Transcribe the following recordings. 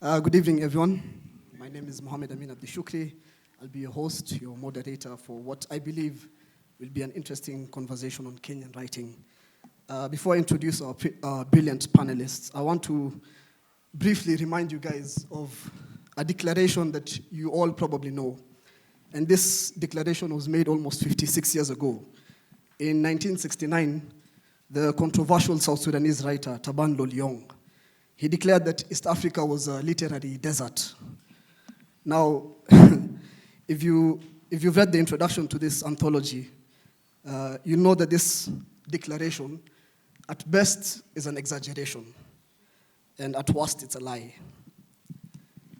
Good evening, everyone. My name is Mohamed Amin of the Shukri. I'll be your host, your moderator for what I believe will be an interesting conversation on Kenyan writing. Before I introduce our brilliant panelists, I want to briefly remind you guys of a declaration that you all probably know. And this declaration was made almost 56 years ago. In 1969, the controversial South Sudanese writer Taban Loliong, he declared that East Africa was a literary desert. Now, if you've read the introduction to this anthology, you know that this declaration, at best, is an exaggeration, and at worst, it's a lie.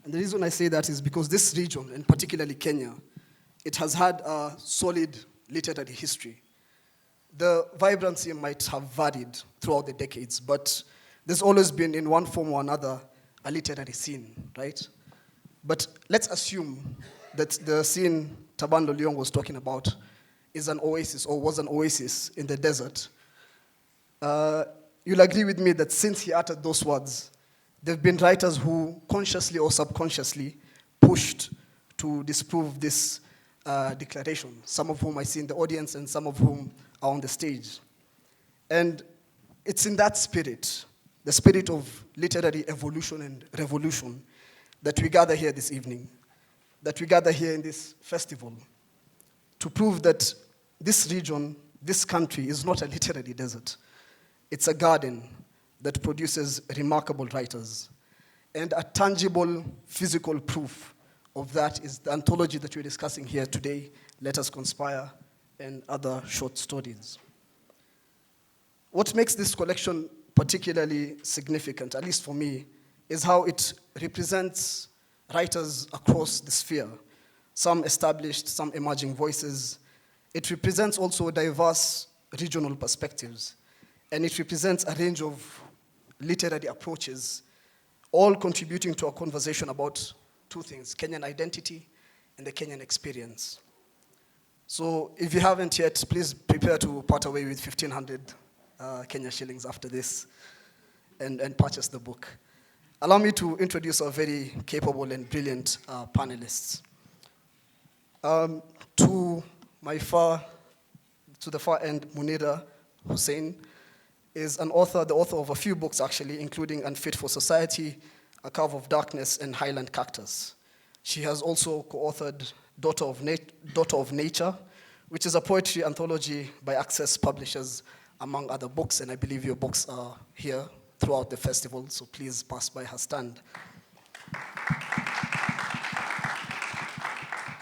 And the reason I say that is because this region, and particularly Kenya, it has had a solid literary history. The vibrancy might have varied throughout the decades, but there's always been, in one form or another, a literary scene, right? But let's assume that the scene Taban Loliong was talking about is an oasis, or was an oasis in the desert. You'll agree with me that since he uttered those words, there have been writers who consciously or subconsciously pushed to disprove this declaration, some of whom I see in the audience and some of whom are on the stage. And it's in that spirit, the spirit of literary evolution and revolution, that we gather here this evening, that we gather here in this festival, to prove that this region, this country, is not a literary desert. It's a garden that produces remarkable writers. And a tangible, physical proof of that is the anthology that we're discussing here today, Let Us Conspire, and Other Short Stories. What makes this collection particularly significant, at least for me, is how it represents writers across the sphere, some established, some emerging voices. It represents also diverse regional perspectives, and it represents a range of literary approaches, all contributing to a conversation about two things: Kenyan identity and the Kenyan experience. So if you haven't yet, please prepare to part away with 1,500 Kenya shillings after this and purchase the book. Allow me to introduce our very capable and brilliant panelists. To the far end, Munira Hussein is an author, the author of a few books actually, including Unfit for Society, A Curve of Darkness, and Highland Cactus. She has also co-authored Daughter of Nature, which is a poetry anthology by Access Publishers, among other books, and I believe your books are here throughout the festival, so please pass by her stand.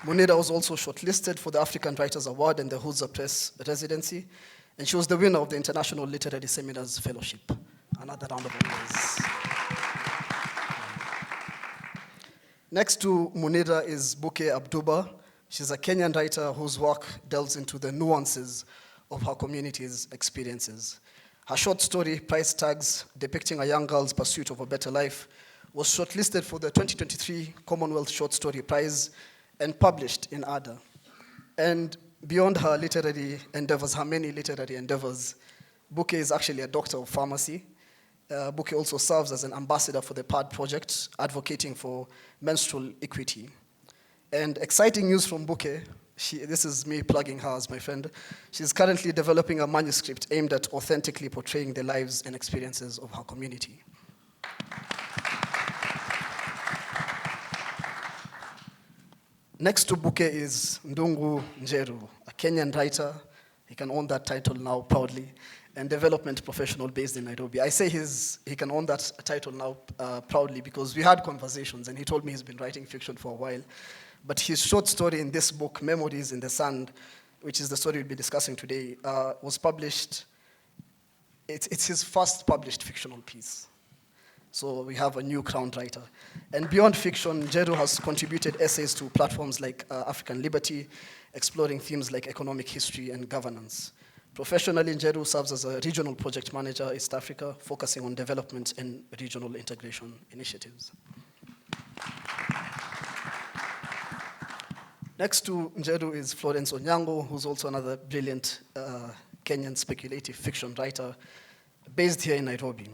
Munira was also shortlisted for the African Writers Award and the YouTubeShorts residency, and she was the winner of the International Literary Seminars Fellowship. Another round of applause. Next to Munira is Buke Aduba. She's a Kenyan writer whose work delves into the nuances of her community's experiences. Her short story, Price Tags, depicting a young girl's pursuit of a better life, was shortlisted for the 2023 Commonwealth Short Story Prize and published in Ada. And beyond her literary endeavors, her many literary endeavors, Buke is actually a doctor of pharmacy. Buke also serves as an ambassador for the PAD project, advocating for menstrual equity. And exciting news from Buke, this is me plugging her as my friend. She's currently developing a manuscript aimed at authentically portraying the lives and experiences of her community. Next to Buke is Ndungu Njeru, a Kenyan writer. He can own that title now proudly, and development professional based in Nairobi. I say he can own that title now proudly because we had conversations, and he told me he's been writing fiction for a while. But his short story in this book, Memories in the Sand, which is the story we'll be discussing today, was published. It's his first published fictional piece. So we have a new crowned writer. And beyond fiction, Njeru has contributed essays to platforms like African Liberty, exploring themes like economic history and governance. Professionally, Njeru serves as a regional project manager East Africa, focusing on development and regional integration initiatives. Next to Njeru is Florence Onyango, who's also another brilliant Kenyan speculative fiction writer based here in Nairobi.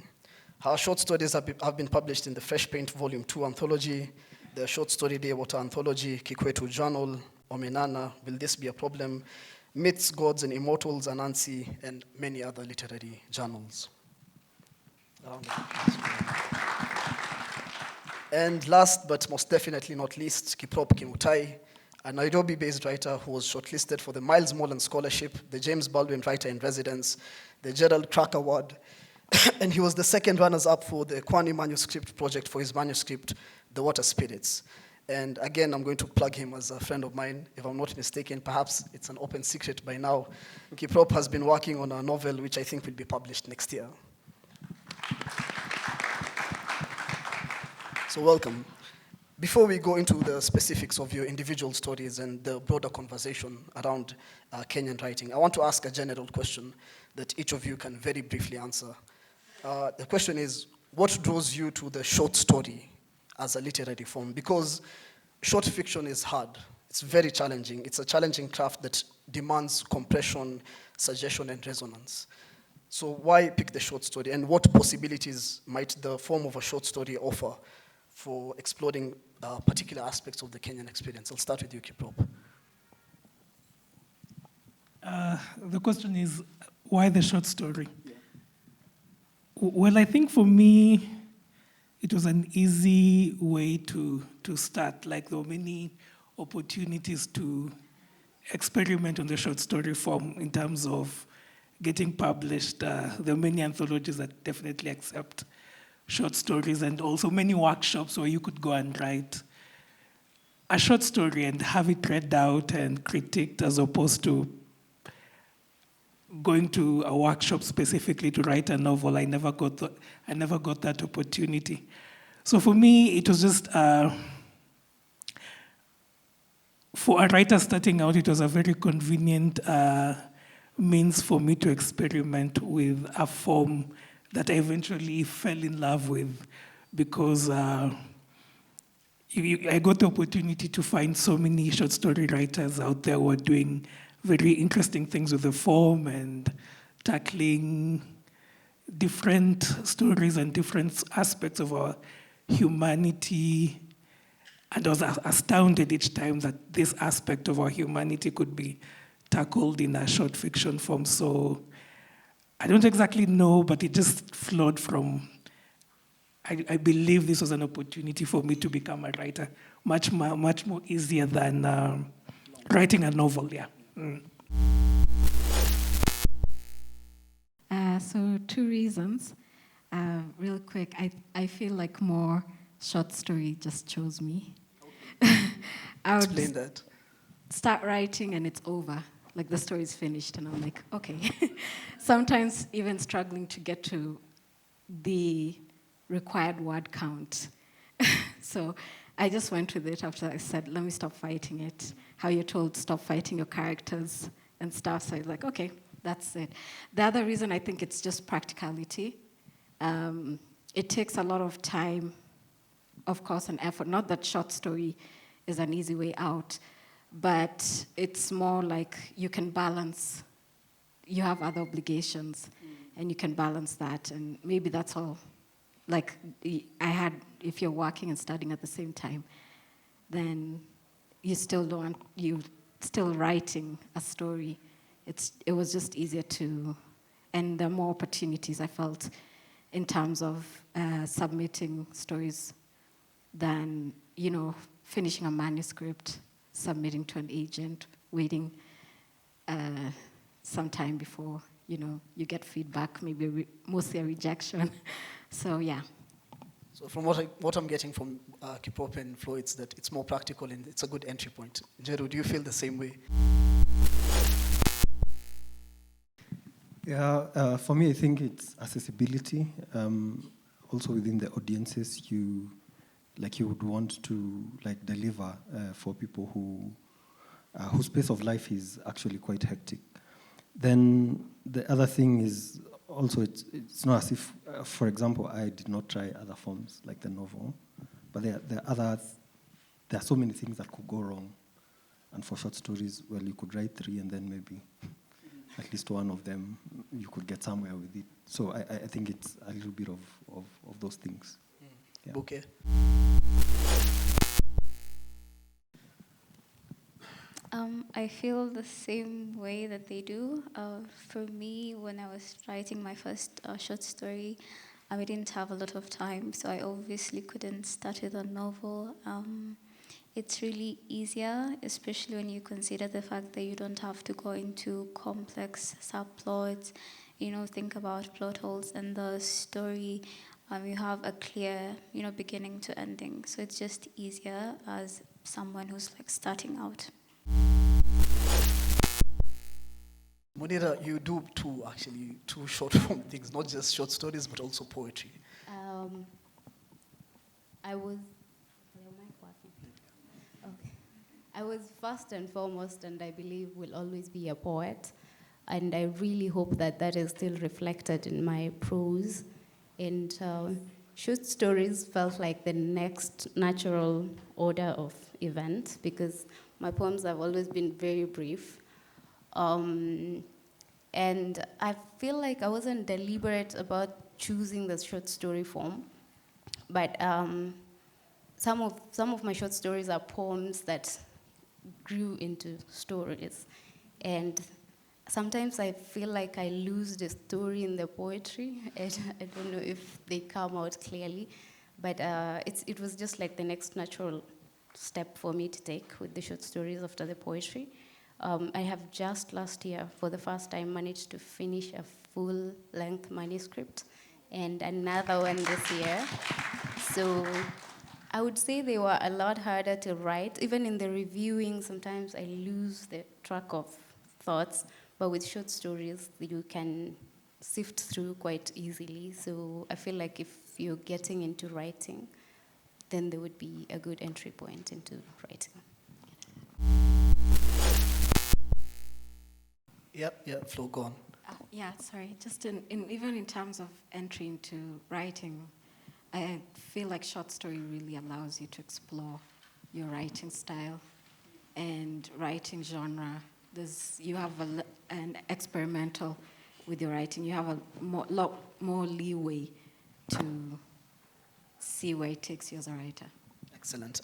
Her short stories have been published in the Fresh Paint Volume 2 anthology, the Short Story Day Water anthology, Kikwetu Journal, Omenana, Will This Be a Problem, Myths, Gods and Immortals, Anansi, and many other literary journals. And last but most definitely not least, Kiprop Kimutai, a Nairobi-based writer who was shortlisted for the Miles Moreland Scholarship, the James Baldwin Writer in Residence, the Gerald Crack Award, and he was the second runners-up for the Kwani Manuscript Project for his manuscript, The Water Spirits. And again, I'm going to plug him as a friend of mine. If I'm not mistaken, perhaps it's an open secret by now. Kiprop has been working on a novel which I think will be published next year. So welcome. Before we go into the specifics of your individual stories and the broader conversation around Kenyan writing, I want to ask a general question that each of you can very briefly answer. The question is, what draws you to the short story as a literary form? Because short fiction is hard. It's very challenging. It's a challenging craft that demands compression, suggestion, and resonance. So why pick the short story, and what possibilities might the form of a short story offer for exploring particular aspects of the Kenyan experience? I'll start with you, Kiprop. The question is, why the short story? Yeah. Well, I think for me, it was an easy way to start. Like, there were many opportunities to experiment on the short story form in terms of getting published. There are many anthologies that definitely accept short stories, and also many workshops where you could go and write a short story and have it read out and critiqued, as opposed to going to a workshop specifically to write a novel. I never got that opportunity. So for me, it was just, for a writer starting out, it was a very convenient means for me to experiment with a form that I eventually fell in love with, because I got the opportunity to find so many short story writers out there who are doing very interesting things with the form and tackling different stories and different aspects of our humanity. And I was astounded each time that this aspect of our humanity could be tackled in a short fiction form. So I don't exactly know, but it just flowed from, I believe this was an opportunity for me to become a writer, much more easier than writing a novel, yeah. Mm. So 2 reasons. Real quick, I feel like more short story just chose me. I would Explain that. start writing and it's over. Like, the story's finished and I'm like, okay. Sometimes even struggling to get to the required word count. So I just went with it after I said, let me stop fighting it. How you're told, stop fighting your characters and stuff. So I was like, okay, that's it. The other reason, I think it's just practicality. It takes a lot of time, of course, and effort. Not that short story is an easy way out, but it's more like you can balance. You have other obligations, and you can balance that, and maybe that's all. Like, if you're working and studying at the same time, then you're still writing a story. It was just easier to, and there are more opportunities, I felt, in terms of submitting stories than, finishing a manuscript, submitting to an agent, waiting some time before, you get feedback, maybe mostly a rejection. So, yeah. So from what I'm getting from Kiprop and Flo, it's that it's more practical and it's a good entry point. Njeru, do you feel the same way? Yeah, for me, I think it's accessibility. Also within the audiences, you would want to deliver for people whose pace of life is actually quite hectic. Then the other thing is also it's not as if, for example, I did not try other forms like the novel, but there are so many things that could go wrong. And for short stories, well, you could write 3 and then maybe at least one of them, you could get somewhere with it. So I think it's a little bit of those things. Yeah. Buke? I feel the same way that they do. For me, when I was writing my first short story, I didn't have a lot of time, so I obviously couldn't start with a novel. It's really easier, especially when you consider the fact that you don't have to go into complex subplots, think about plot holes, and the story, you have a clear, beginning to ending. So it's just easier as someone who's like starting out. Munira, you do two short form things, not just short stories, but also poetry. I was first and foremost, and I believe will always be a poet. And I really hope that that is still reflected in my prose. And short stories felt like the next natural order of events, because my poems have always been very brief. And I feel like I wasn't deliberate about choosing the short story form, but some of my short stories are poems that grew into stories. And sometimes I feel like I lose the story in the poetry, and I don't know if they come out clearly, but it was just like the next natural step for me to take with the short stories after the poetry. I have just last year, for the first time, managed to finish a full-length manuscript, and another one this year. So I would say they were a lot harder to write. Even in the reviewing, sometimes I lose the track of thoughts, but with short stories, you can sift through quite easily. So I feel like if you're getting into writing, then there would be a good entry point into writing. Yep, Flo, go on. Just even in terms of entry into writing, I feel like short story really allows you to explore your writing style and writing genre. You have an experimental with your writing. You have a lot more leeway to see where it takes you as a writer. Excellent.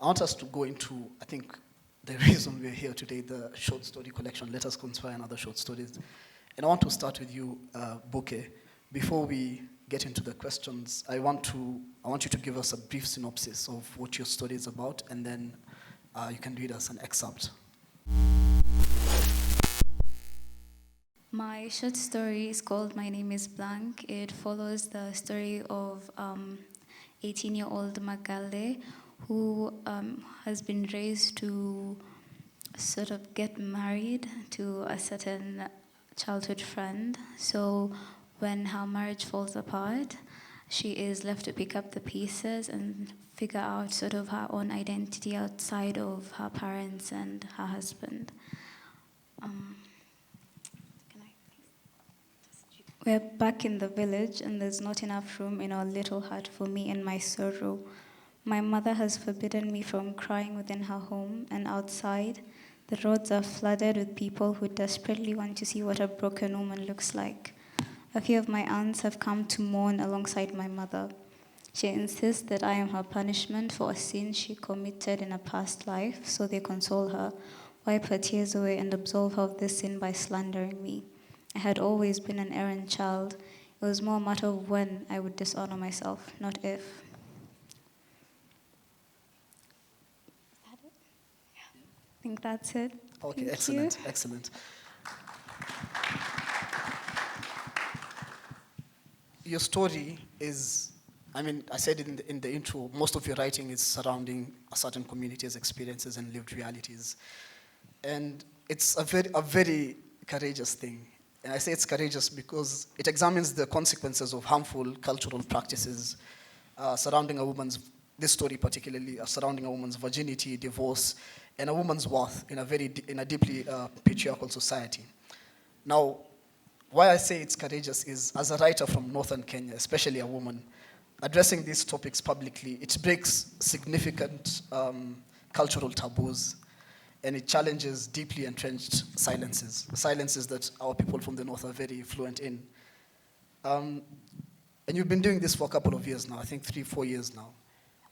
I want us to go into, I think, the reason we're here today, the short story collection, Us Conspire Other Stories. And I want to start with you, Buke. Before we get into the questions, I want you to give us a brief synopsis of what your story is about, and then you can read us an excerpt. My short story is called My Name is Blank. It follows the story of 18-year-old Magale, who has been raised to sort of get married to a certain childhood friend. So when her marriage falls apart, she is left to pick up the pieces and figure out sort of her own identity outside of her parents and her husband. We're back in the village, and there's not enough room in our little hut for me and my sorrow. My mother has forbidden me from crying within her home, and outside, the roads are flooded with people who desperately want to see what a broken woman looks like. A few of my aunts have come to mourn alongside my mother. She insists that I am her punishment for a sin she committed in a past life, so they console her, wipe her tears away, and absolve her of this sin by slandering me. I had always been an errant child. It was more a matter of when I would dishonor myself, not if. Is that it? Yeah. I think that's it. Okay, Thank excellent. Your story is, I said it in the intro, most of your writing is surrounding a certain community's experiences and lived realities. And it's a very courageous thing. And I say it's courageous because it examines the consequences of harmful cultural practices surrounding a woman's, this story particularly, surrounding a woman's virginity, divorce, and a woman's worth in a deeply patriarchal society. Now, why I say it's courageous is, as a writer from northern Kenya, especially a woman, addressing these topics publicly, it breaks significant cultural taboos. and it challenges deeply entrenched silences that our people from the North are very fluent in. And you've been doing this for a couple of years now, I think 3-4 years now.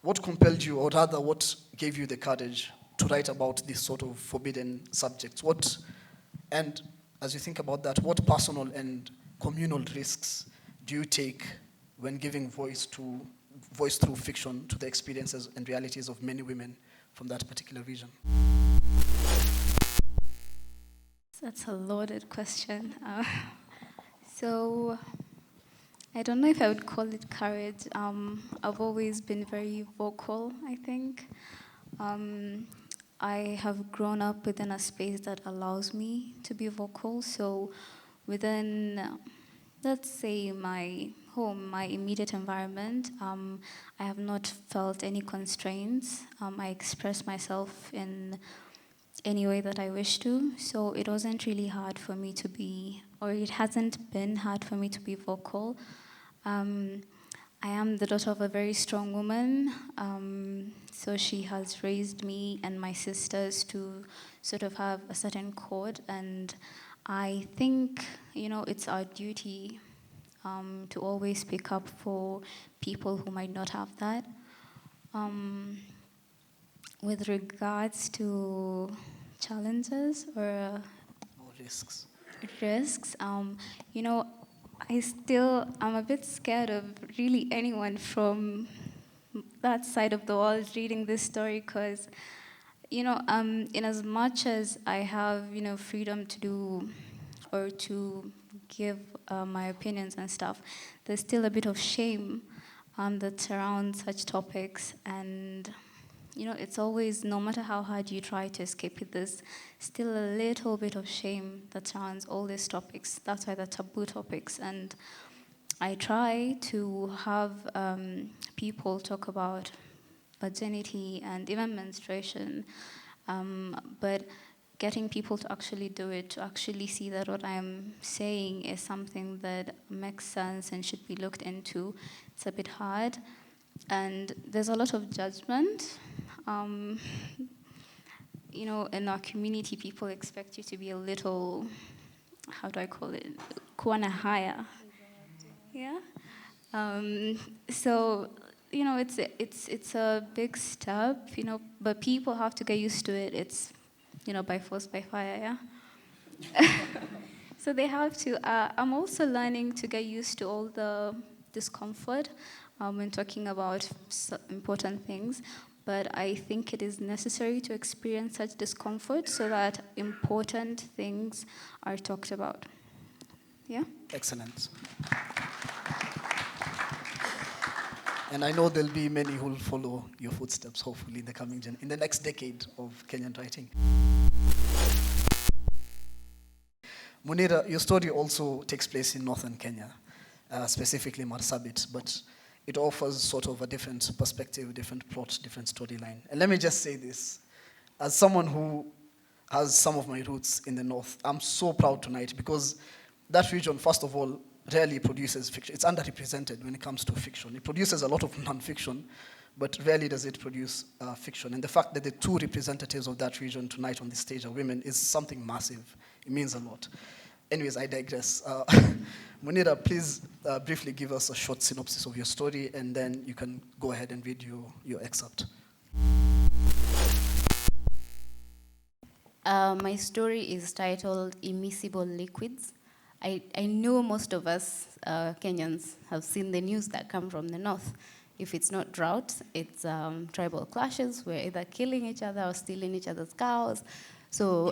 What compelled you, or rather what gave you the courage to write about these sort of forbidden subjects? And as you think about that, what personal and communal risks do you take when giving voice through fiction to the experiences and realities of many women from that particular region? That's a loaded question. So I don't know if I would call it courage. I've always been very vocal, I think. I have grown up within a space that allows me to be vocal. So within, let's say, my home, my immediate environment, I have not felt any constraints. I express myself in any way that I wish to. So it wasn't really hard for me to be, or it hasn't been hard for me to be vocal. I am the daughter of a very strong woman, so she has raised me and my sisters to sort of have a certain code, and I think, it's our duty to always speak up for people who might not have that. With regards to challenges or risks, I'm a bit scared of really anyone from that side of the world reading this story, because, in as much as I have, freedom to do or to give my opinions and stuff, there's still a bit of shame that surrounds such topics, and it's always, no matter how hard you try to escape it, there's still a little bit of shame that surrounds all these topics. That's why they're taboo topics. And I try to have people talk about virginity and even menstruation, but getting people to actually do it, to actually see that what I'm saying is something that makes sense and should be looked into, it's a bit hard. And there's a lot of judgment. In our community, people expect you to be a little, how do I call it, kuana higher. Yeah. So, it's a big step, but people have to get used to it. It's, by force, by fire, yeah. So they have to. I'm also learning to get used to all the discomfort when talking about important things, but I think it is necessary to experience such discomfort so that important things are talked about. Yeah? Excellent. And I know there'll be many who will follow your footsteps, hopefully, in the next decade of Kenyan writing. Munira, your story also takes place in northern Kenya, specifically Marsabit, but it offers sort of a different perspective, different plot, different storyline. And let me just say this. As someone who has some of my roots in the north, I'm so proud tonight because that region, first of all, rarely produces fiction. It's underrepresented when it comes to fiction. It produces a lot of non-fiction, but rarely does it produce fiction. And the fact that the two representatives of that region tonight on the stage are women is something massive. It means a lot. Anyways, I digress. Munira, please briefly give us a short synopsis of your story, and then you can go ahead and read your excerpt. My story is titled Immiscible Liquids. I know most of us Kenyans have seen the news that come from the north. If it's not drought, it's tribal clashes. We're either killing each other or stealing each other's cows. So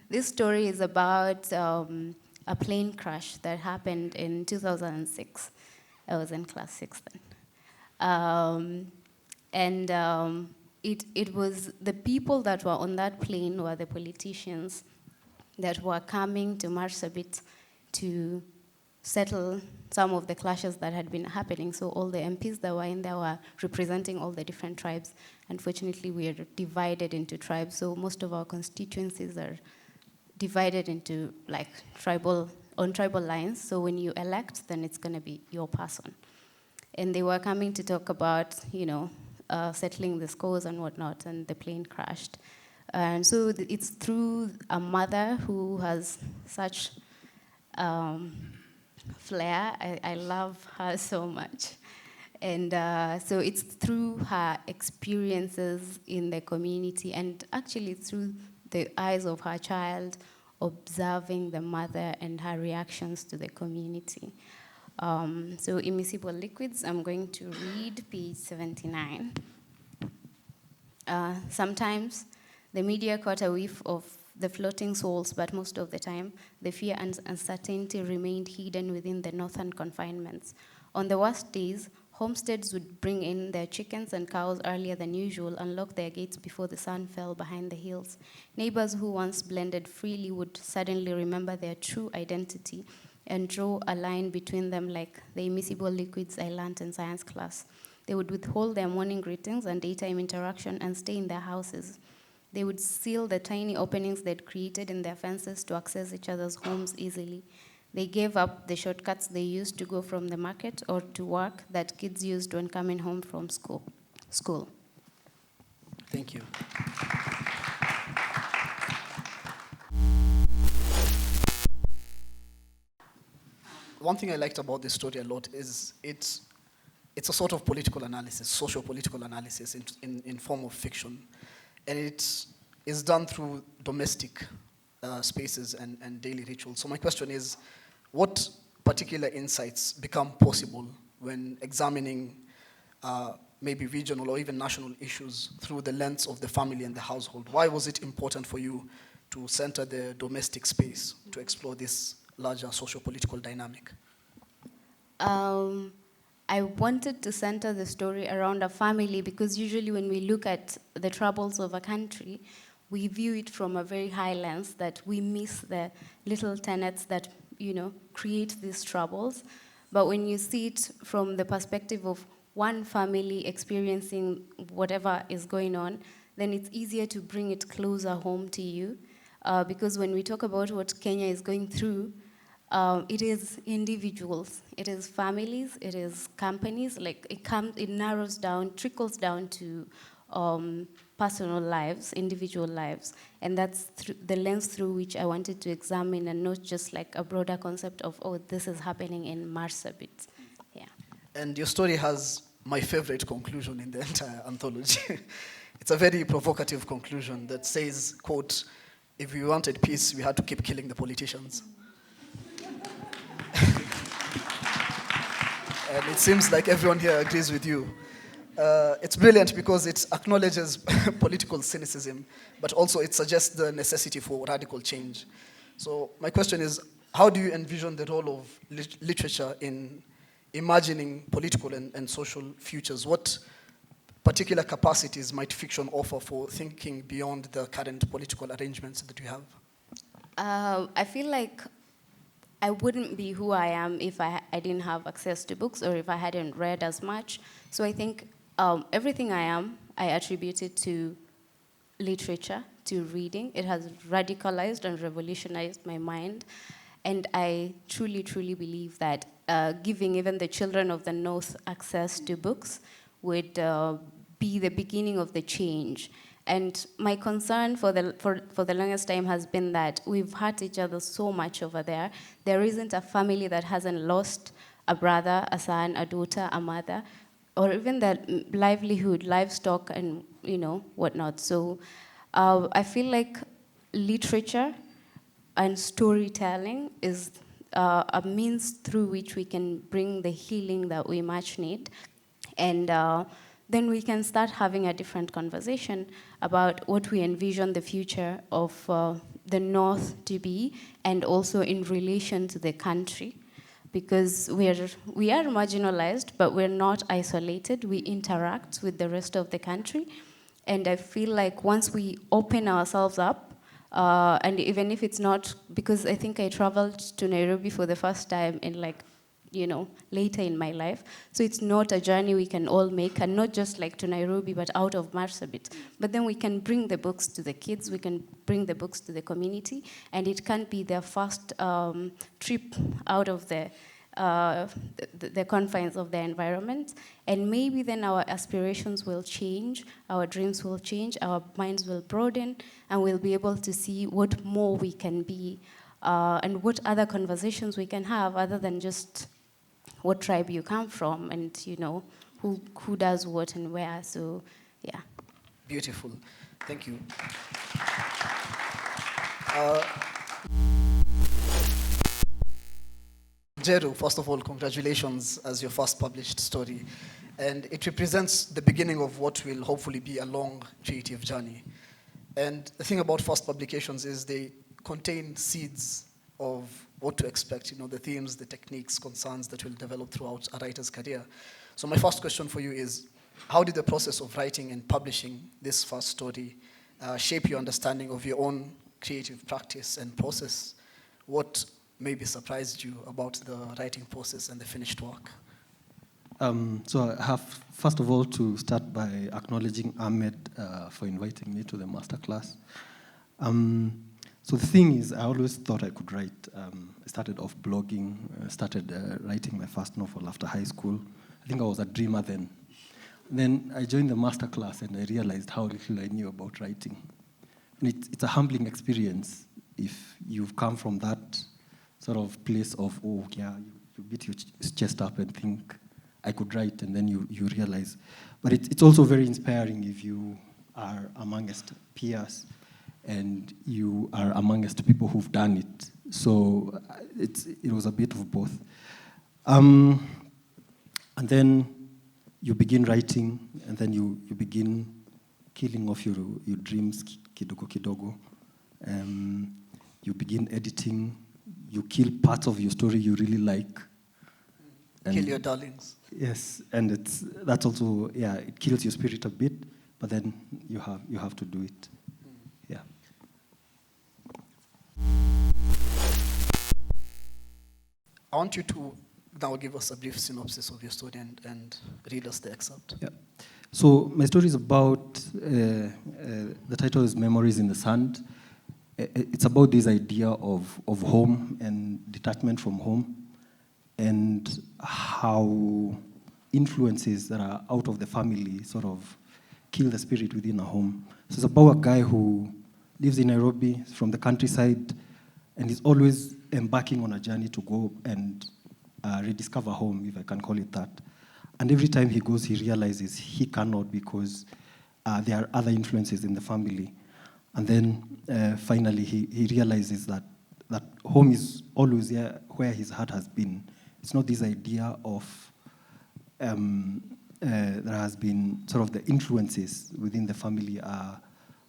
this story is about a plane crash that happened in 2006. I was in class 6 then. It was the people that were on that plane were the politicians that were coming to Marsabit to settle some of the clashes that had been happening. So all the MPs that were in there were representing all the different tribes. Unfortunately, we are divided into tribes, so most of our constituencies are divided into tribal lines. So when you elect, then it's going to be your person. And they were coming to talk about, settling the scores and whatnot, and the plane crashed. And so it's through a mother who has such flair. I love her so much. And so it's through her experiences in the community and actually through the eyes of her child, observing the mother and her reactions to the community. So immiscible liquids, I'm going to read page 79. Sometimes the media caught a whiff of the floating souls, but most of the time, the fear and uncertainty remained hidden within the northern confinements. On the worst days, homesteads would bring in their chickens and cows earlier than usual and lock their gates before the sun fell behind the hills. Neighbors who once blended freely would suddenly remember their true identity and draw a line between them like the immiscible liquids I learned in science class. They would withhold their morning greetings and daytime interaction and stay in their houses. They would seal the tiny openings they'd created in their fences to access each other's homes easily. They gave up the shortcuts they used to go from the market or to work that kids used when coming home from school. Thank you. One thing I liked about this story a lot is it's a sort of political analysis, socio-political analysis in form of fiction. And it is done through domestic spaces and daily rituals. So my question is, what particular insights become possible when examining maybe regional or even national issues through the lens of the family and the household? Why was it important for you to center the domestic space to explore this larger socio-political dynamic? I wanted to center the story around a family because usually when we look at the troubles of a country, we view it from a very high lens that we miss the little tenets that, create these troubles. But when you see it from the perspective of one family experiencing whatever is going on, then it's easier to bring it closer home to you. Because when we talk about what Kenya is going through, it is individuals, it is families, it is companies. Like it narrows down, trickles down to personal lives, individual lives, and that's the lens through which I wanted to examine, and not just like a broader concept of this is happening in Marsabit. Yeah. And your story has my favorite conclusion in the entire anthology. It's a very provocative conclusion that says, quote, "If we wanted peace, we had to keep killing the politicians." And it seems like everyone here agrees with you. It's brilliant because it acknowledges political cynicism, but also it suggests the necessity for radical change. So my question is, how do you envision the role of literature in imagining political and social futures? What particular capacities might fiction offer for thinking beyond the current political arrangements that we have? I feel like I wouldn't be who I am if I didn't have access to books or if I hadn't read as much. So I think everything I am, I attribute it to literature, to reading. It has radicalized and revolutionized my mind. And I truly, truly believe that giving even the children of the North access to books would be the beginning of the change. And my concern for the longest time has been that we've hurt each other so much over there. There isn't a family that hasn't lost a brother, a son, a daughter, a mother, or even their livelihood, livestock, and whatnot. So I feel like literature and storytelling is a means through which we can bring the healing that we much need. And then we can start having a different conversation about what we envision the future of the North to be, and also in relation to the country. Because we are marginalized, but we're not isolated. We interact with the rest of the country. And I feel like once we open ourselves up, and even if it's not, because I think I traveled to Nairobi for the first time in later in my life. So it's not a journey we can all make, and not just like to Nairobi, but out of Marsabit. But then we can bring the books to the kids, we can bring the books to the community, and it can be their first trip out of the the confines of their environment. And maybe then our aspirations will change, our dreams will change, our minds will broaden, and we'll be able to see what more we can be, and what other conversations we can have other than just what tribe you come from and, you know, who does what and where. So, yeah. Beautiful. Thank you. Njeru, first of all, congratulations as your first published story. And it represents the beginning of what will hopefully be a long creative journey. And the thing about first publications is they contain seeds of what to expect, you know, the themes, the techniques, concerns that will develop throughout a writer's career. So my first question for you is, how did the process of writing and publishing this first story shape your understanding of your own creative practice and process? What maybe surprised you about the writing process and the finished work? So I have, first of all, to start by acknowledging Ahmed for inviting me to the masterclass. So the thing is, I always thought I could write. I started off blogging, started writing my first novel after high school. I think I was a dreamer then. Then I joined the masterclass and I realized how little I knew about writing. And it's a humbling experience if you've come from that sort of place of, oh yeah, you beat your chest up and think, I could write, and then you realize. But it's also very inspiring if you are amongst peers and you are amongst people who've done it. So it was a bit of both. And then you begin writing, and then you begin killing off your dreams kidogo kidogo. You begin editing. You kill parts of your story you really like. Kill your darlings. Yes, and that's also, yeah, it kills your spirit a bit, but then you have to do it. Yeah. I want you to now give us a brief synopsis of your story and read us the excerpt. Yeah. So my story is about, the title is Memories in the Sand. It's about this idea of home and detachment from home, and how influences that are out of the family sort of kill the spirit within a home. So it's about a guy who lives in Nairobi from the countryside, and he's always embarking on a journey to go and rediscover home, if I can call it that. And every time he goes, he realizes he cannot, because there are other influences in the family. And then finally he realizes that home is always there where his heart has been. It's not this idea of there has been sort of the influences within the family are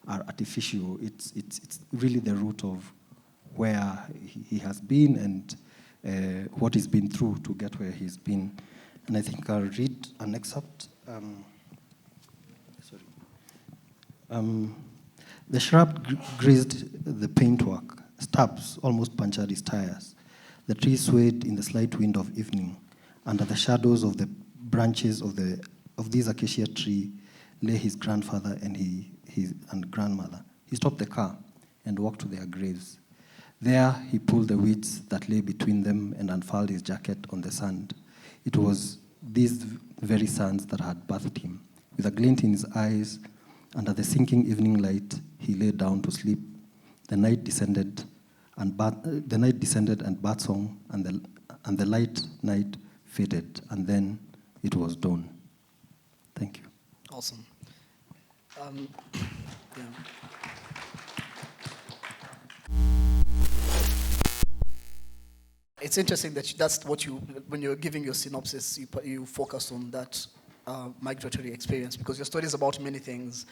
artificial. It's really the root of where he has been and what he's been through to get where he's been. And I think I'll read an excerpt. The shrub grazed the paintwork. Stabs almost punctured his tires. The trees swayed in the slight wind of evening. Under the shadows of the branches of this acacia tree lay his grandfather and grandmother. He stopped the car and walked to their graves. There he pulled the weeds that lay between them and unfurled his jacket on the sand. It was these very sands that had birthed him. With a glint in his eyes, under the sinking evening light, he lay down to sleep. The night descended, and birdsong and the light night faded, and then it was dawn. Thank you. Awesome. Yeah. It's interesting that that's what when you're giving your synopsis, you focus on that migratory experience, because your story is about many things,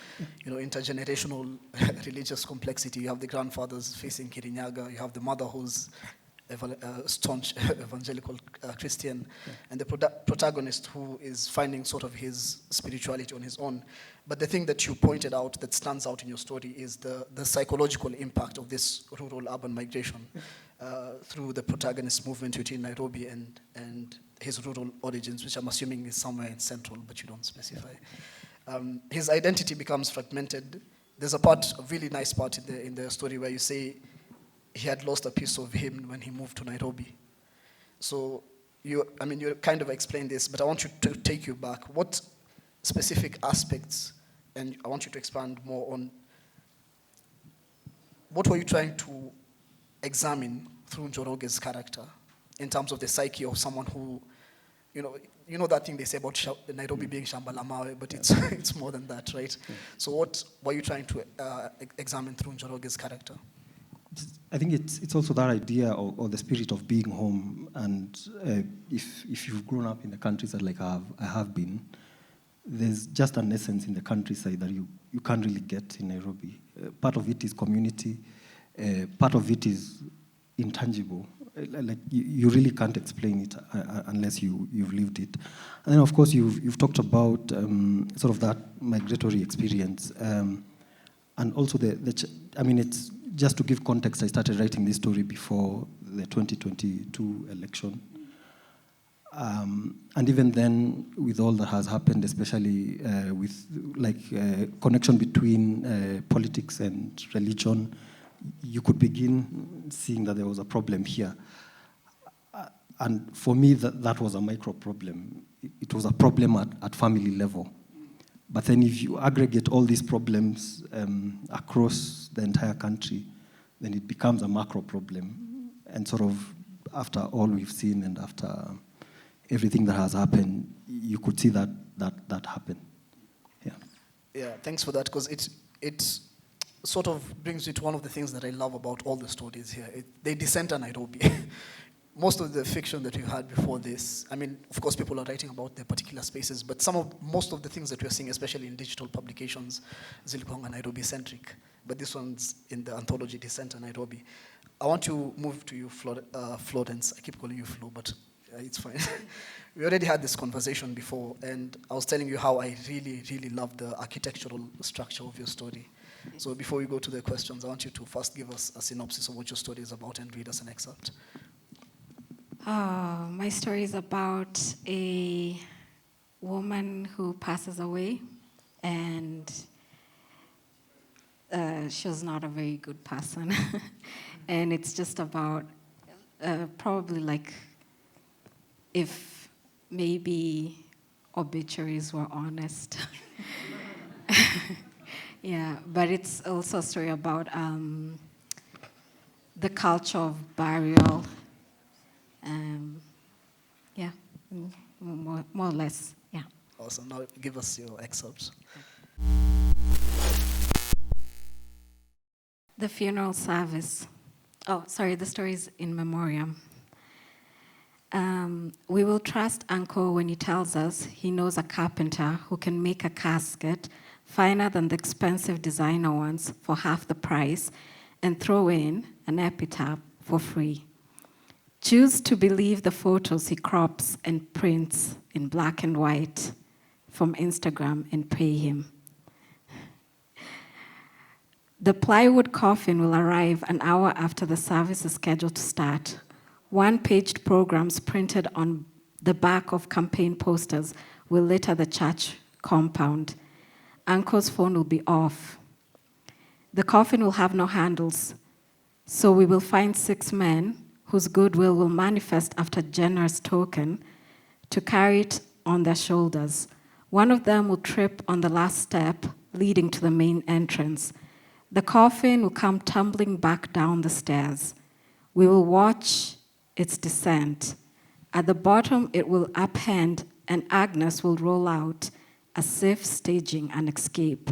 you know, intergenerational religious complexity. You have the grandfathers facing Kirinyaga, you have the mother who's staunch evangelical Christian, and the protagonist who is finding sort of his spirituality on his own. But the thing that you pointed out that stands out in your story is the psychological impact of this rural-urban migration through the protagonist movement between Nairobi and his rural origins, which I'm assuming is somewhere in Central, but you don't specify. His identity becomes fragmented. There's a really nice part in the story where you say he had lost a piece of him when he moved to Nairobi. So you kind of explained this, but I want you to take you back. What specific aspects, and I want you to expand more on, what were you trying to examine through Njoroge's character in terms of the psyche of someone who, you know that thing they say about Nairobi being Shamba la Mawe, but it's more than that, right? Yeah. So what were you trying to examine through Njoroge's character? I think it's also that idea or the spirit of being home, and if you've grown up in the countryside like I have been, there's just an essence in the countryside that you can't really get in Nairobi. Part of it is community, part of it is intangible. Like you really can't explain it unless you've lived it. And then of course you've talked about sort of that migratory experience, and also it's just to give context. I started writing this story before the 2022 election, and even then, with all that has happened, especially with connection between politics and religion, you could begin seeing that there was a problem here. And for me, that was a micro problem. It was a problem at family level. But then if you aggregate all these problems across the entire country, then it becomes a macro problem. And sort of after all we've seen and after everything that has happened, you could see that happen. Yeah. Yeah, thanks for that, because it sort of brings me to one of the things that I love about all the stories here. They decenter Nairobi. Most of the fiction that we've had before this, of course people are writing about their particular spaces, but most of the things that we're seeing, especially in digital publications, zilikuwa Nairobi-centric. But this one's in the anthology Decenter Nairobi. I want to move to you, Florence. I keep calling you Flo, but it's fine. We already had this conversation before, and I was telling you how I really, really love the architectural structure of your story. So before we go to the questions, I want you to first give us a synopsis of what your story is about and read us an excerpt. My story is about a woman who passes away, and she was not a very good person. And it's just about probably like if maybe obituaries were honest. Yeah, but it's also a story about the culture of burial. Yeah, more or less, yeah. Awesome. Now give us your excerpt. The funeral service. Oh, sorry, the story is in memoriam. We will trust Uncle when he tells us he knows a carpenter who can make a casket finer than the expensive designer ones for half the price and throw in an epitaph for free. Choose to believe the photos he crops and prints in black and white from Instagram and pay him. The plywood coffin will arrive an hour after the service is scheduled to start. One-paged programs printed on the back of campaign posters will litter the church compound. Uncle's phone will be off. The coffin will have no handles, so we will find 6 men whose goodwill will manifest after generous token to carry it on their shoulders. One of them will trip on the last step leading to the main entrance. The coffin will come tumbling back down the stairs. We will watch its descent. At the bottom, it will upend, and Agnes will roll out as if staging an escape.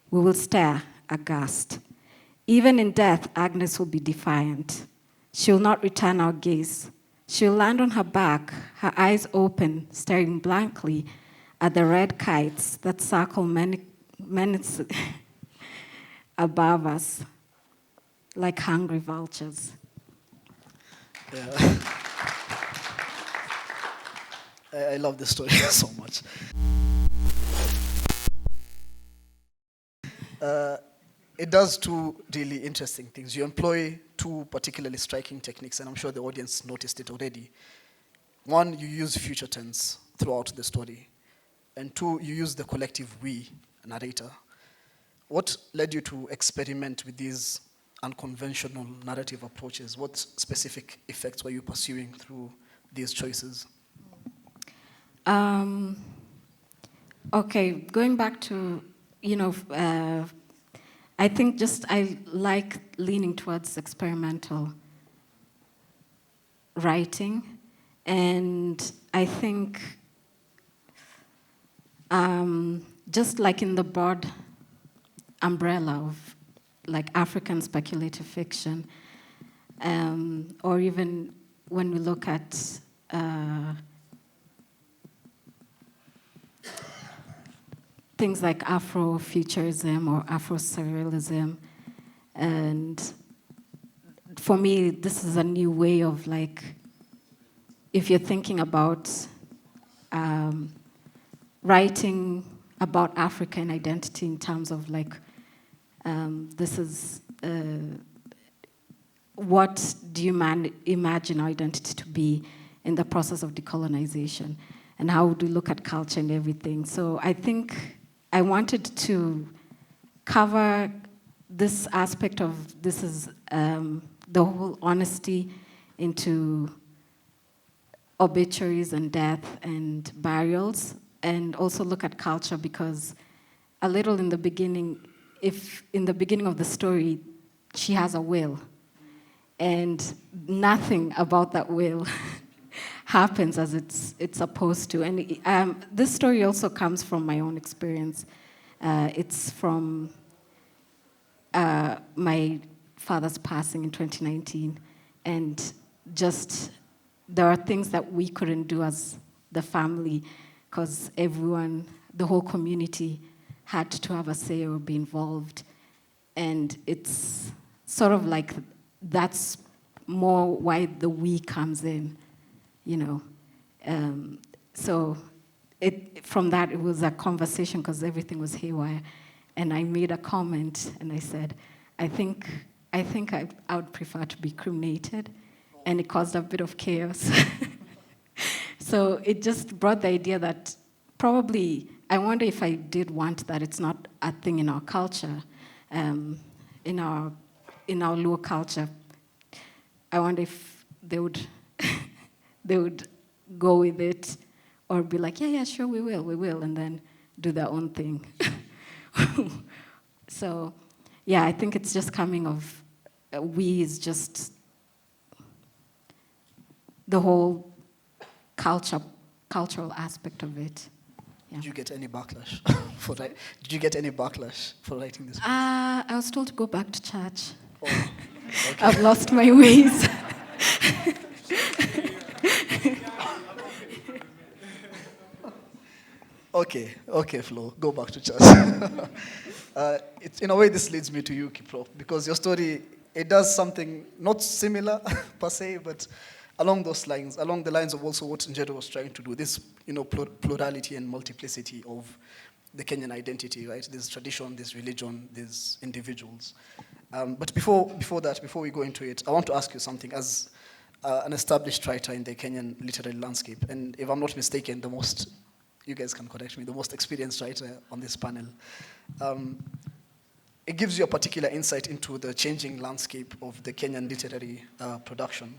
We will stare, aghast. Even in death, Agnes will be defiant. She'll not return our gaze. She'll land on her back, her eyes open, staring blankly at the red kites that circle menacingly above us, like hungry vultures. Yeah. I love this story so much. It does 2 really interesting things. You employ 2 particularly striking techniques, and I'm sure the audience noticed it already. 1, you use future tense throughout the story. And 2, you use the collective we narrator. What led you to experiment with these unconventional narrative approaches? What specific effects were you pursuing through these choices? Okay, going back to, I think I like leaning towards experimental writing, and I think just like in the broad umbrella of like African speculative fiction, or even when we look at things like Afrofuturism or Afro-surrealism, and for me, this is a new way of like, if you're thinking about writing about African identity in terms of like, this is, what do you imagine our identity to be in the process of decolonization? And how would we look at culture and everything? So I think I wanted to cover this aspect of this is the whole honesty into obituaries and death and burials, and also look at culture, because a little in the beginning, if in the beginning of the story, she has a will, and nothing about that will happens as it's supposed to. And this story also comes from my own experience. It's from my father's passing in 2019, and just there are things that we couldn't do as the family because everyone, the whole community had to have a say or be involved. And it's sort of like that's more why the we comes in, you know. So from that, it was a conversation because everything was haywire. And I made a comment and I said, I think I would prefer to be cremated. And it caused a bit of chaos. So it just brought the idea that probably, I wonder if I did want that. It's not a thing in our culture, in our Luo culture. I wonder if they would they would go with it or be like, yeah, sure, we will, and then do their own thing. So, yeah, I think it's just coming of we is just the whole cultural aspect of it. Yeah. Did you get any backlash for that? Did you get any backlash for writing this? I was told to go back to church. Oh, okay. I've lost my ways. Okay, Flo, go back to church. In a way, this leads me to you, Kiprop, because your story, it does something not similar per se, but along those lines, along the lines of also what Njeru was trying to do, this plurality and multiplicity of the Kenyan identity, right? There's tradition, there's religion, there's individuals. But before we go into it, I want to ask you something. As an established writer in the Kenyan literary landscape, and if I'm not mistaken, you guys can correct me, the most experienced writer on this panel, it gives you a particular insight into the changing landscape of the Kenyan literary production,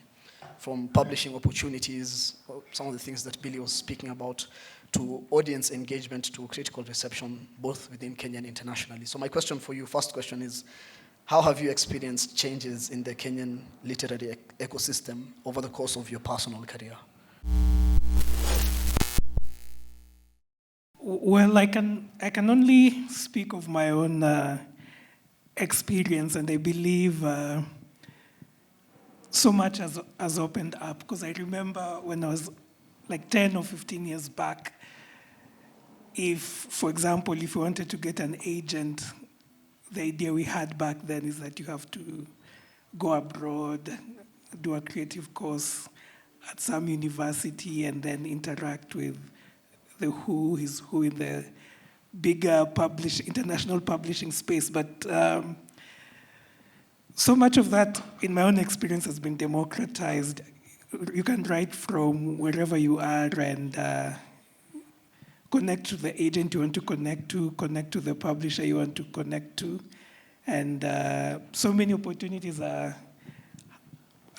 from publishing opportunities, some of the things that Billy was speaking about, to audience engagement, to critical reception, both within Kenya and internationally. So my question for you, first question is, how have you experienced changes in the Kenyan literary ecosystem over the course of your personal career? Well, I can only speak of my own experience, and I believe so much has opened up, because I remember when I was like 10 or 15 years back, for example, if you wanted to get an agent, the idea we had back then is that you have to go abroad, do a creative course at some university, and then interact with the who is who in the bigger international publishing space. But so much of that, in my own experience, has been democratized. You can write from wherever you are and connect to the agent you want to connect to the publisher you want to connect to. And so many opportunities are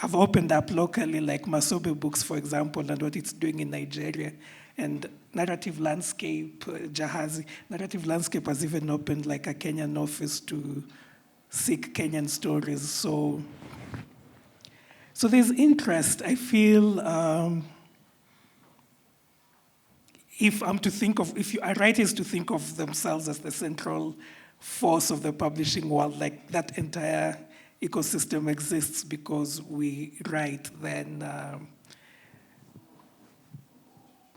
have opened up locally, like Masobe Books, for example, and what it's doing in Nigeria. And Narrative Landscape, Narrative Landscape has even opened like a Kenyan office to seek Kenyan stories. So there's interest. I feel if a writer is to think of themselves as the central force of the publishing world, like that entire ecosystem exists because we write, then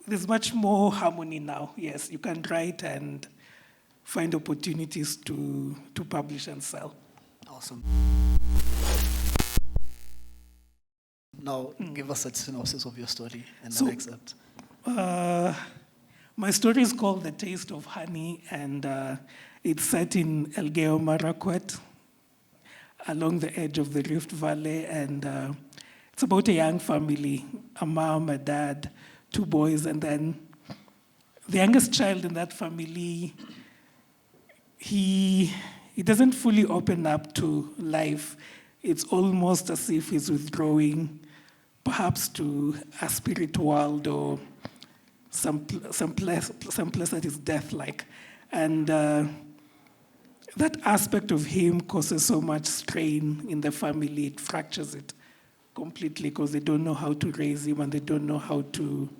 there's much more harmony now. Yes, you can write and find opportunities to publish and sell. Awesome. Now, give us a synopsis of your story and an excerpt. My story is called The Taste of Honey, and it's set in Elgeyo Marakwet, along the edge of the Rift Valley, and it's about a young family, a mom, a dad, 2 boys, and then the youngest child in that family, he doesn't fully open up to life. It's almost as if he's withdrawing, perhaps to a spirit world or some place that is death-like. And that aspect of him causes so much strain in the family. It fractures it completely because they don't know how to raise him and they don't know how to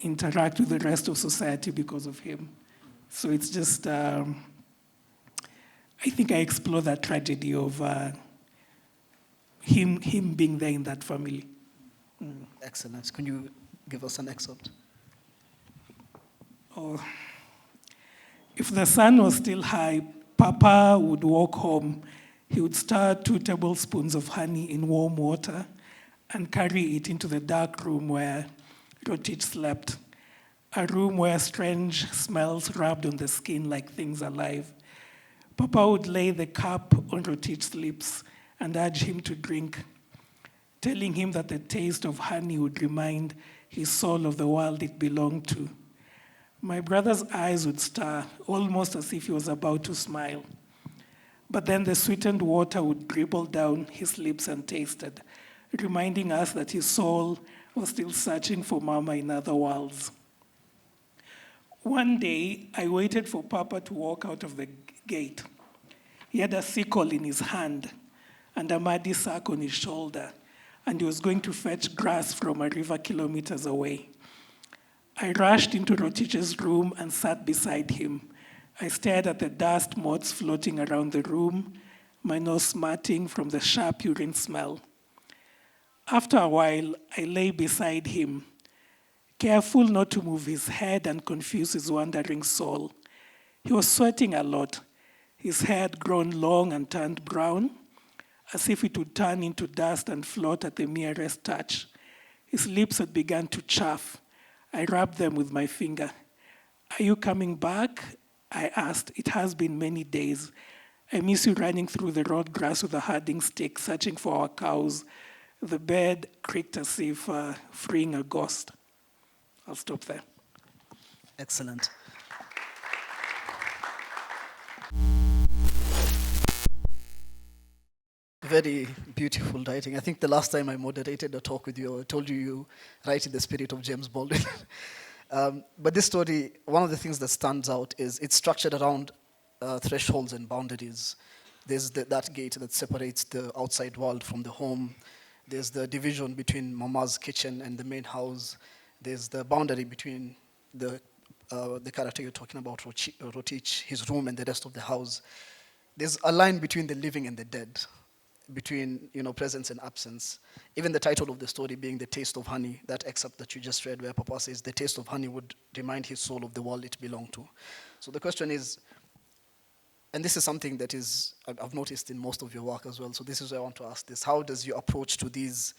interact with the rest of society because of him. So it's just, I think I explore that tragedy of him being there in that family. Excellent. Can you give us an excerpt? Oh, if the sun was still high, Papa would walk home. He would stir 2 tablespoons of honey in warm water and carry it into the dark room where Rotich slept, a room where strange smells rubbed on the skin like things alive. Papa would lay the cup on Rotich's lips and urge him to drink, telling him that the taste of honey would remind his soul of the world it belonged to. My brother's eyes would star, almost as if he was about to smile. But then the sweetened water would dribble down his lips and tasted, reminding us that his soul was still searching for Mama in other worlds. One day, I waited for Papa to walk out of the gate. He had a sickle in his hand and a muddy sack on his shoulder, and he was going to fetch grass from a river kilometers away. I rushed into Rotich's room and sat beside him. I stared at the dust motes floating around the room, my nose smarting from the sharp urine smell. After a while, I lay beside him, careful not to move his head and confuse his wandering soul. He was sweating a lot. His hair had grown long and turned brown, as if it would turn into dust and float at the merest touch. His lips had begun to chafe. I rubbed them with my finger. "Are you coming back?" I asked. "It has been many days. I miss you running through the road grass with a herding stick, searching for our cows." The bed creaked as if freeing a ghost. I'll stop there. Excellent. Very beautiful writing. I think the last time I moderated a talk with you, I told you write in the spirit of James Baldwin. But this story, one of the things that stands out is it's structured around thresholds and boundaries. There's that gate that separates the outside world from the home. There's the division between Mama's kitchen and the main house. There's the boundary between the character you're talking about, Rotich, his room, and the rest of the house. There's a line between the living and the dead, between presence and absence. Even the title of the story being The Taste of Honey, that excerpt that you just read where Papa says the taste of honey would remind his soul of the world it belonged to. So the question is, and this is something that is I've noticed in most of your work as well, so this is where I want to ask this: how does your approach to these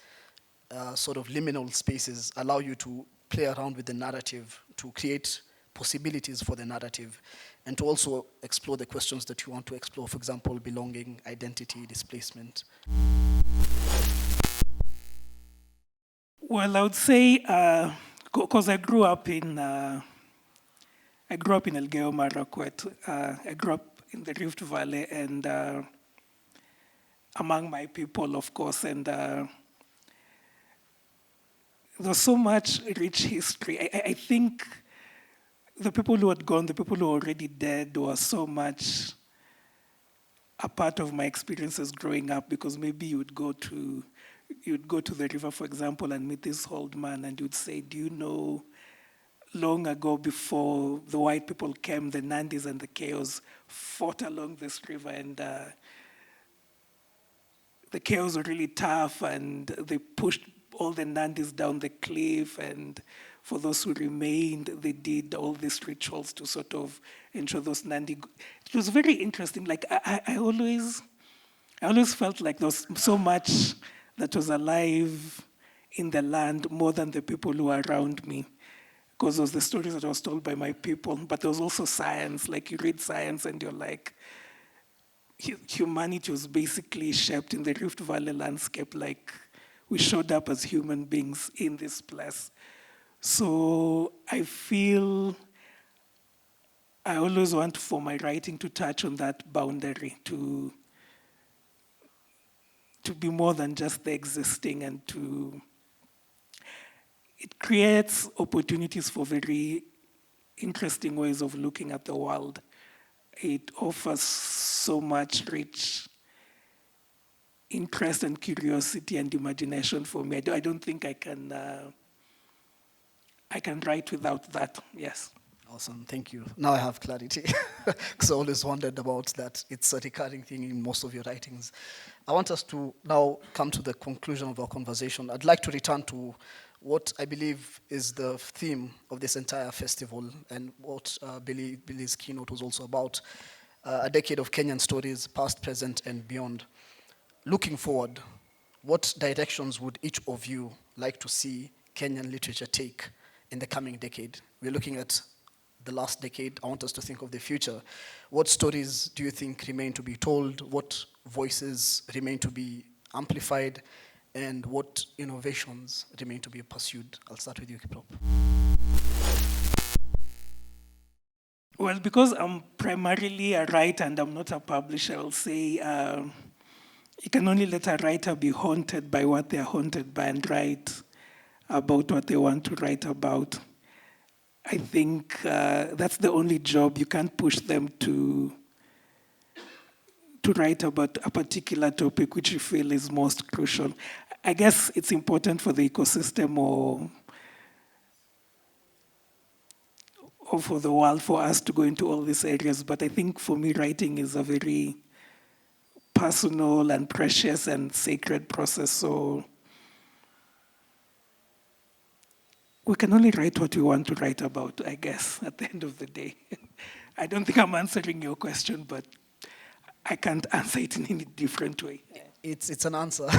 sort of liminal spaces allow you to play around with the narrative, to create possibilities for the narrative, and to also explore the questions that you want to explore, for example, belonging, identity, displacement? Well, I would say, because I grew up in Elgeyo Marakwet. I grew up in the Rift Valley, and among my people, of course, and there's so much rich history. I think the people who had gone, the people who were already dead, were so much a part of my experiences growing up, because maybe you'd go to the river, for example, and meet this old man, and you'd say, do you know, long ago, before the white people came, the Nandis and the Keos fought along this river, and the Keos were really tough, and they pushed all the Nandis down the cliff, and for those who remained, they did all these rituals to sort of ensure those Nandi. It was very interesting. Like I always felt like there was so much that was alive in the land, more than the people who were around me, because those the stories that I was told by my people. But there was also science. Like you read science and you're like, humanity was basically shaped in the Rift Valley landscape. Like we showed up as human beings in this place. So I feel I always want for my writing to touch on that boundary, to be more than just the existing, and it creates opportunities for very interesting ways of looking at the world. It offers so much rich interest and curiosity and imagination for me. I don't think I can write without that, yes. Awesome, thank you. Now I have clarity, because I always wondered about that. It's a recurring thing in most of your writings. I want us to now come to the conclusion of our conversation. I'd like to return to what I believe is the theme of this entire festival, and what Billy's keynote was also about, a decade of Kenyan stories, past, present, and beyond. Looking forward, what directions would each of you like to see Kenyan literature take in the coming decade? We're looking at the last decade. I want us to think of the future. What stories do you think remain to be told? What voices remain to be amplified? And what innovations remain to be pursued? I'll start with you, Kiprop. Well, because I'm primarily a writer and I'm not a publisher, I'll say you can only let a writer be haunted by what they're haunted by and write about what they want to write about. I think that's the only job. You can't push them to write about a particular topic which you feel is most crucial. I guess it's important for the ecosystem or for the world for us to go into all these areas. But I think for me, writing is a very personal and precious and sacred process. So we can only write what we want to write about, I guess, at the end of the day. I don't think I'm answering your question, but I can't answer it in any different way. It's an answer.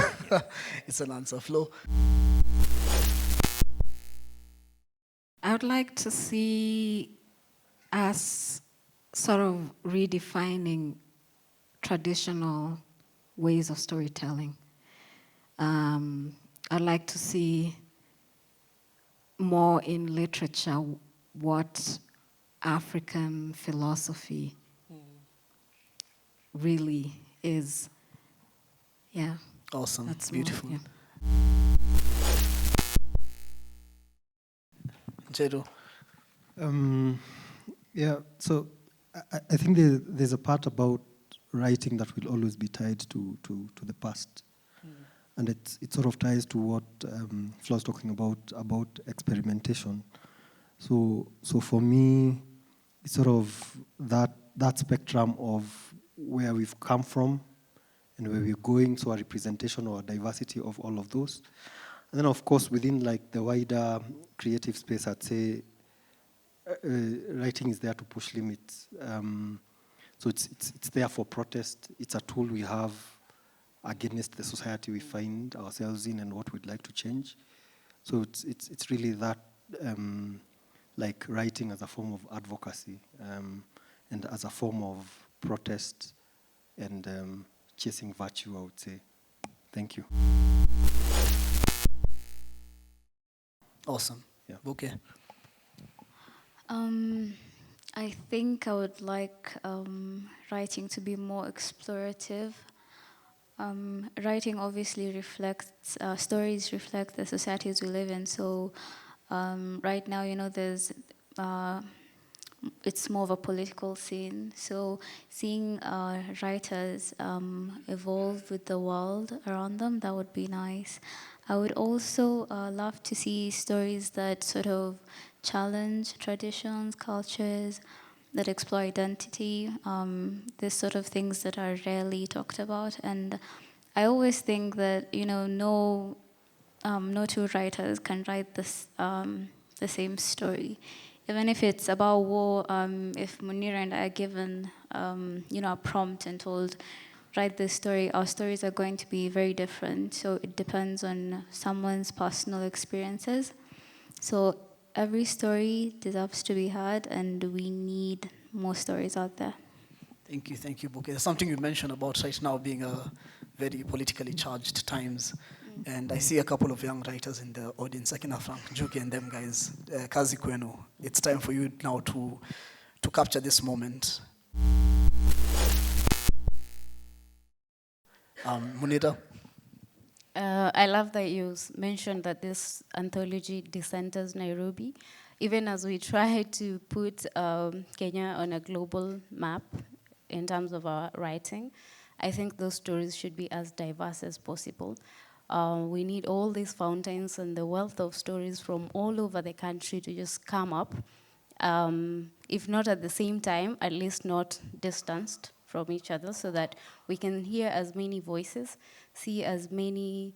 It's an answer. Flo? I would like to see us sort of redefining traditional ways of storytelling. I'd like to see more in literature what African philosophy really is. Yeah. Awesome. That's beautiful. More, yeah. Njeru? Yeah, so I think there's a part about writing that will always be tied to the past. And it sort of ties to what Flo was talking about experimentation. So for me, it's sort of that spectrum of where we've come from and where we're going, so a representation or a diversity of all of those. And then, of course, within like the wider creative space, I'd say writing is there to push limits. So it's there for protest. It's a tool we have against the society we find ourselves in and what we'd like to change. So it's really that, like writing as a form of advocacy and as a form of protest and chasing virtue, I would say. Thank you. Awesome. Yeah. Buke? I think I would like writing to be more explorative Writing obviously reflects, stories reflect the societies we live in. So right now, there's, it's more of a political scene. So seeing writers evolve with the world around them, that would be nice. I would also love to see stories that sort of challenge traditions, cultures, that explore identity, these sort of things that are rarely talked about. And I always think that, no two writers can write this, the same story. Even if it's about war, if Munira and I are given, a prompt and told, write this story, our stories are going to be very different. So it depends on someone's personal experiences. So every story deserves to be heard, and we need more stories out there. Thank you, Buke. There's something you mentioned about right now being a very politically charged times. And I see a couple of young writers in the audience, Akina Frank, Juki and them guys, Kazi Kwenu. It's time for you now to capture this moment. Munira? I love that you mentioned that this anthology decenters Nairobi. Even as we try to put Kenya on a global map in terms of our writing, I think those stories should be as diverse as possible. We need all these fountains and the wealth of stories from all over the country to just come up. If not at the same time, at least not distanced from each other, so that we can hear as many voices, see as many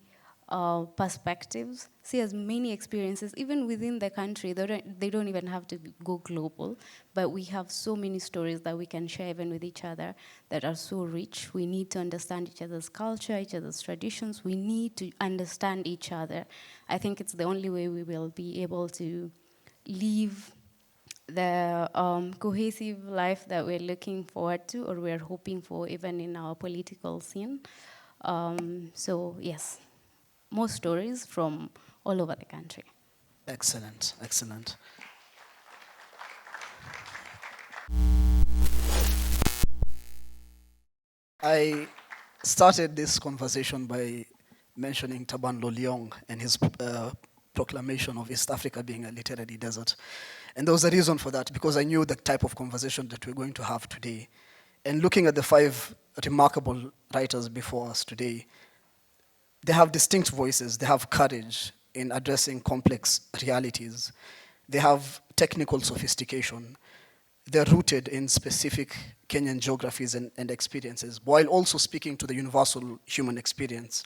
perspectives, see as many experiences, even within the country. They don't even have to go global, but we have so many stories that we can share even with each other that are so rich. We need to understand each other's culture, each other's traditions. We need to understand each other. I think it's the only way we will be able to live the cohesive life that we're looking forward to, or we're hoping for, even in our political scene. So yes, more stories from all over the country. Excellent, excellent. I started this conversation by mentioning Taban Loliong and his proclamation of East Africa being a literary desert. And there was a reason for that, because I knew the type of conversation that we're going to have today. And looking at the 5 remarkable writers before us today, they have distinct voices, they have courage in addressing complex realities, they have technical sophistication, they're rooted in specific Kenyan geographies and experiences, while also speaking to the universal human experience.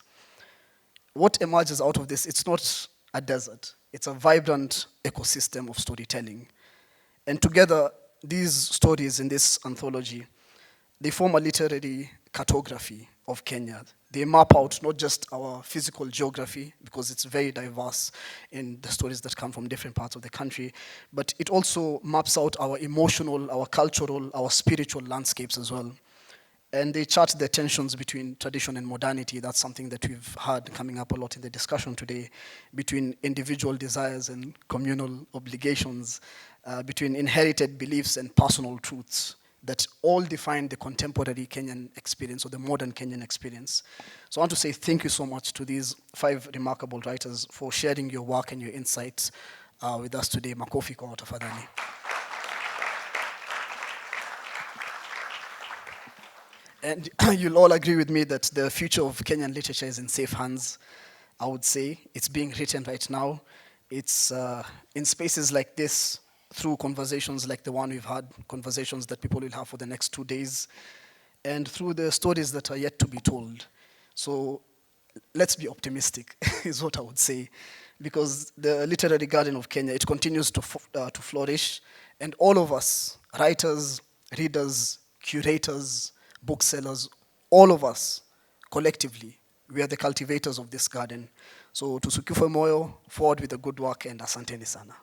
What emerges out of this, it's not a desert, it's a vibrant ecosystem of storytelling. And together, these stories in this anthology, they form a literary cartography of Kenya. They map out not just our physical geography, because it's very diverse in the stories that come from different parts of the country, but it also maps out our emotional, our cultural, our spiritual landscapes as well. And they chart the tensions between tradition and modernity. That's something that we've heard coming up a lot in the discussion today, between individual desires and communal obligations, between inherited beliefs and personal truths that all define the contemporary Kenyan experience, or the modern Kenyan experience. So I want to say thank you so much to these 5 remarkable writers for sharing your work and your insights with us today. Makofi kwa tafadhali. And you'll all agree with me that the future of Kenyan literature is in safe hands, I would say. It's being written right now. It's in spaces like this, through conversations like the one we've had, conversations that people will have for the next 2 days, and through the stories that are yet to be told. So let's be optimistic, is what I would say, because the literary garden of Kenya, it continues to flourish, and all of us, writers, readers, curators, booksellers, all of us, collectively, we are the cultivators of this garden. So tusukufe moyo, forward with the good work, and asanteni sana.